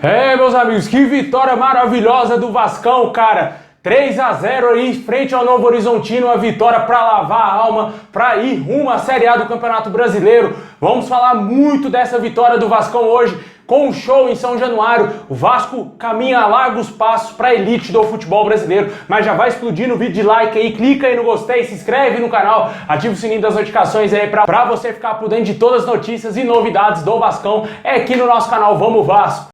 É, meus amigos, que vitória maravilhosa do Vascão, cara. 3-0 aí, frente ao Novo Horizontino, uma vitória para lavar a alma, para ir rumo à Série A do Campeonato Brasileiro. Vamos falar muito dessa vitória do Vascão hoje, com um show em São Januário. O Vasco caminha a largos passos para a elite do futebol brasileiro, mas já vai explodindo o vídeo de like aí, clica aí no gostei, se inscreve no canal, ativa o sininho das notificações aí para você ficar por dentro de todas as notícias e novidades do Vascão. É aqui no nosso canal Vamos Vasco!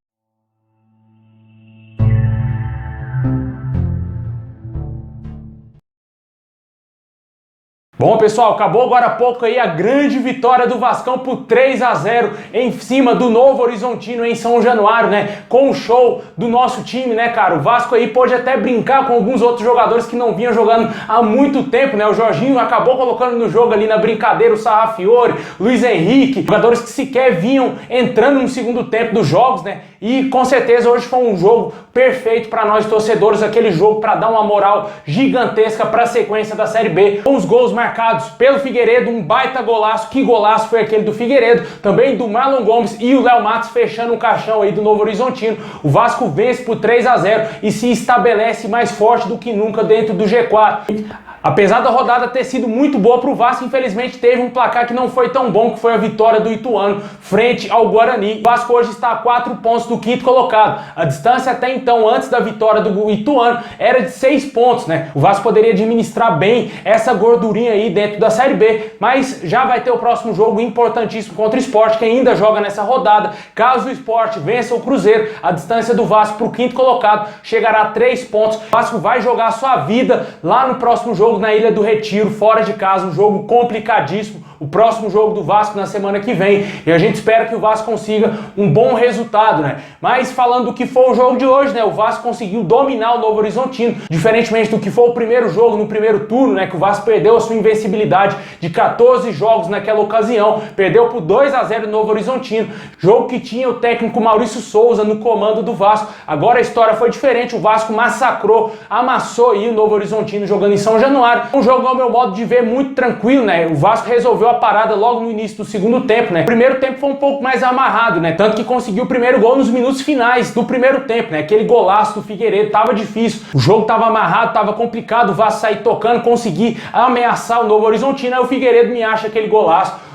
Bom, pessoal, acabou agora há pouco aí a grande vitória do Vascão por 3-0 em cima do Novo Horizontino em São Januário, né? Com o show do nosso time, né, cara? O Vasco aí pode até brincar com alguns outros jogadores que não vinham jogando há muito tempo, né? O Jorginho acabou colocando no jogo ali na brincadeira o Sarrafiore, Luiz Henrique, jogadores que sequer vinham entrando no segundo tempo dos jogos, né? E com certeza hoje foi um jogo perfeito para nós torcedores, aquele jogo para dar uma moral gigantesca para a sequência da Série B, com os gols marcados pelo Figueiredo, um baita golaço. Que golaço foi aquele do Figueiredo, também do Marlon Gomes e o Léo Matos fechando o caixão aí do Novo Horizontino. O Vasco vence por 3-0 e se estabelece mais forte do que nunca dentro do G4. Apesar da rodada ter sido muito boa para o Vasco, infelizmente teve um placar que não foi tão bom, que foi a vitória do Ituano frente ao Guarani. O Vasco hoje está a 4 pontos do quinto colocado. A distância até então, antes da vitória do Ituano, era de 6 pontos, né? O Vasco poderia administrar bem essa gordurinha aí dentro da Série B, mas já vai ter o próximo jogo importantíssimo contra o Sport, que ainda joga nessa rodada. Caso o Sport vença o Cruzeiro, a distância do Vasco para o quinto colocado chegará a 3 pontos. O Vasco vai jogar a sua vida lá no próximo jogo na Ilha do Retiro, fora de casa, um jogo complicadíssimo. O próximo jogo do Vasco na semana que vem, e a gente espera que o Vasco consiga um bom resultado, né? Mas falando do que foi o jogo de hoje, né? O Vasco conseguiu dominar o Novo Horizontino, diferentemente do que foi o primeiro jogo no primeiro turno, né? Que o Vasco perdeu a sua invencibilidade de 14 jogos naquela ocasião, perdeu por 2-0 no Novo Horizontino, jogo que tinha o técnico Maurício Souza no comando do Vasco. Agora a história foi diferente, o Vasco massacrou, amassou aí o Novo Horizontino jogando em São Januário. Um jogo, ao meu modo de ver, muito tranquilo, né? O Vasco resolveu a parada logo no início do segundo tempo, né? O primeiro tempo foi um pouco mais amarrado, né? Tanto que conseguiu o primeiro gol nos minutos finais do primeiro tempo, né? Aquele golaço do Figueiredo tava difícil, o jogo tava amarrado, tava complicado, o Vasco sair tocando, conseguir ameaçar o Novo Horizontino, aí o Figueiredo me acha aquele golaço.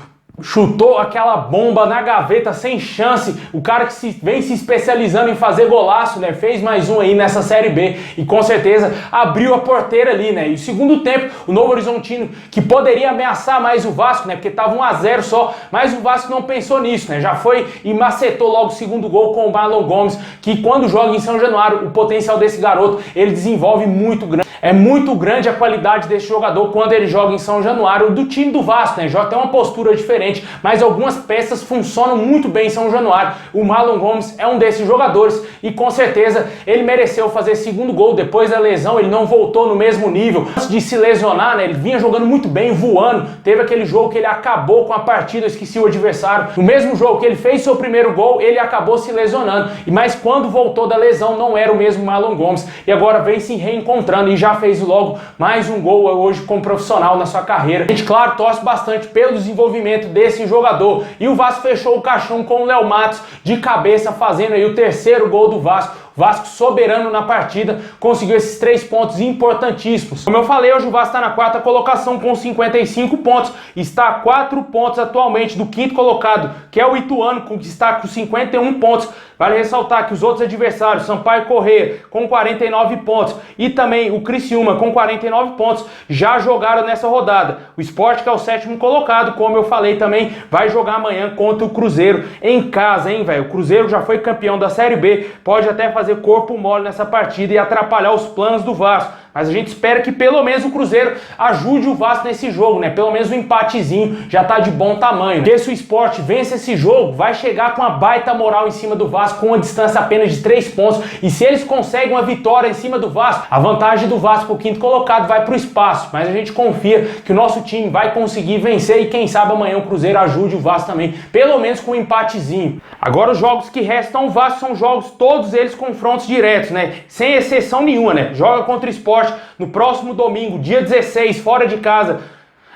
Chutou aquela bomba na gaveta sem chance. O cara que vem se especializando em fazer golaço, né? Fez mais um aí nessa Série B e com certeza abriu a porteira ali, né? E o segundo tempo, o Novo Horizontino, que poderia ameaçar mais o Vasco, né? Porque tava 1-0 só, mas o Vasco não pensou nisso, né? Já foi e macetou logo o segundo gol com o Marlon Gomes, que quando joga em São Januário, o potencial desse garoto, ele desenvolve muito grande. É muito grande a qualidade desse jogador quando ele joga em São Januário, do time do Vasco, né? Joga até uma postura diferente, mas algumas peças funcionam muito bem em São Januário. O Marlon Gomes é um desses jogadores e com certeza ele mereceu fazer segundo gol. Depois da lesão, ele não voltou no mesmo nível. Antes de se lesionar, né? Ele vinha jogando muito bem, voando. Teve aquele jogo que ele acabou com a partida, esqueci o adversário. No mesmo jogo que ele fez seu primeiro gol, ele acabou se lesionando. Mas quando voltou da lesão, não era o mesmo Marlon Gomes. E agora vem se reencontrando e já fez logo mais um gol hoje como profissional na sua carreira. A gente, claro, torce bastante pelo desenvolvimento desse jogador. E o Vasco fechou o caixão com o Léo Matos de cabeça, fazendo aí o terceiro gol do Vasco. Vasco soberano na partida, conseguiu esses 3 pontos importantíssimos. Como eu falei, hoje o Vasco está na 4ª colocação com 55 pontos, está a 4 pontos atualmente do quinto colocado, que é o Ituano, que está com 51 pontos. Vale ressaltar que os outros adversários, Sampaio Corrêa com 49 pontos e também o Criciúma com 49 pontos, já jogaram nessa rodada. O Sport, que é o 7º colocado, como eu falei também, vai jogar amanhã contra o Cruzeiro em casa, hein, velho? O Cruzeiro já foi campeão da Série B, pode até fazer corpo mole nessa partida e atrapalhar os planos do Vasco. Mas a gente espera que pelo menos o Cruzeiro ajude o Vasco nesse jogo, né? Pelo menos um empatezinho já tá de bom tamanho. Porque se o Sport vence esse jogo, vai chegar com uma baita moral em cima do Vasco, com uma distância apenas de 3 pontos. E se eles conseguem uma vitória em cima do Vasco, a vantagem do Vasco pro quinto colocado vai pro espaço. Mas a gente confia que o nosso time vai conseguir vencer e quem sabe amanhã o Cruzeiro ajude o Vasco também, pelo menos com um empatezinho. Agora os jogos que restam o Vasco são jogos, todos eles confrontos diretos, né? Sem exceção nenhuma, né? Joga contra o Sport no próximo domingo, dia 16, fora de casa,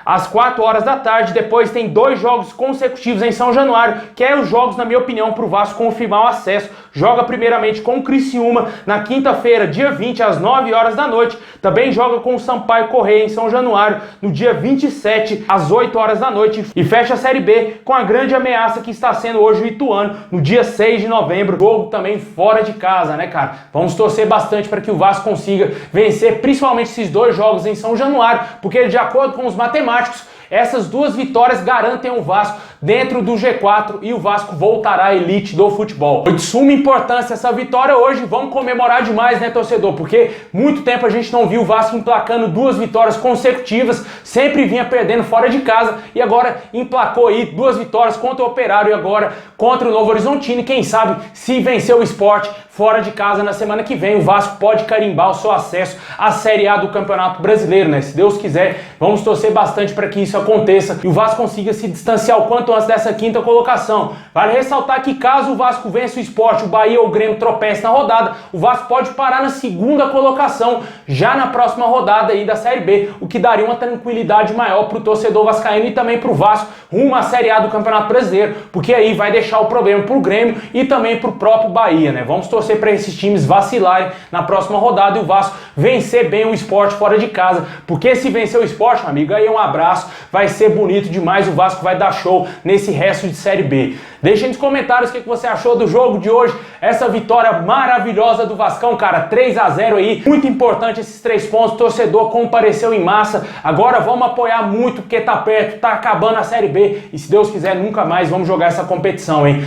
às 4 horas da tarde. Depois tem 2 jogos consecutivos em São Januário, que é os jogos, na minha opinião, para o Vasco confirmar o acesso. Joga primeiramente com o Criciúma na quinta-feira, dia 20, às 9 horas da noite. Também joga com o Sampaio Corrêa em São Januário no dia 27, às 8 horas da noite. E fecha a Série B com a grande ameaça que está sendo hoje o Ituano, no dia 6 de novembro. Jogo também fora de casa, né, cara? Vamos torcer bastante para que o Vasco consiga vencer, principalmente esses 2 jogos em São Januário, porque de acordo com os matemáticos, essas 2 vitórias garantem o Vasco dentro do G4 e o Vasco voltará à elite do futebol. Foi de suma importância essa vitória hoje, vamos comemorar demais, né, torcedor? Porque muito tempo a gente não viu o Vasco emplacando 2 vitórias consecutivas, sempre vinha perdendo fora de casa e agora emplacou aí 2 vitórias contra o Operário e agora contra o Novo Horizontino. E quem sabe, se vencer o Sport fora de casa na semana que vem, o Vasco pode carimbar o seu acesso à Série A do Campeonato Brasileiro, né? Se Deus quiser, vamos torcer bastante para que isso aconteça e o Vasco consiga se distanciar o quanto antes dessa 5ª colocação. Vale ressaltar que caso o Vasco vença o Sport, o Bahia ou o Grêmio tropece na rodada, o Vasco pode parar na 2ª colocação já na próxima rodada aí da Série B, o que daria uma tranquilidade maior para o torcedor vascaíno e também para o Vasco rumo à Série A do Campeonato Brasileiro, porque aí vai deixar o problema para o Grêmio e também para o próprio Bahia, né? Vamos torcer para esses times vacilarem na próxima rodada e o Vasco vencer bem o Sport fora de casa, porque se vencer o Sport, meu amigo, aí um abraço, vai ser bonito demais, o Vasco vai dar show nesse resto de Série B. Deixa aí nos comentários o que você achou do jogo de hoje, essa vitória maravilhosa do Vascão, cara, 3-0 aí, muito importante esses 3 pontos, o torcedor compareceu em massa, agora vamos apoiar muito porque tá perto, tá acabando a Série B e se Deus quiser nunca mais vamos jogar essa competição, hein.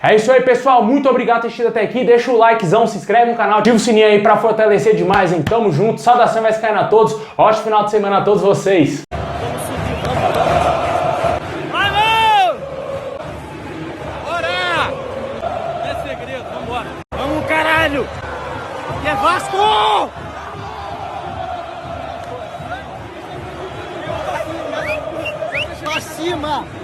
É isso aí, pessoal. Muito obrigado por ter assistido até aqui. Deixa o likezão, se inscreve no canal, ativa o sininho aí pra fortalecer demais, hein? Tamo junto. Saudação vai caindo a todos. Ótimo final de semana a todos vocês. Vamos! Bora! Não é segredo, vambora. Vamos, caralho! Que é Vasco! Pra cima!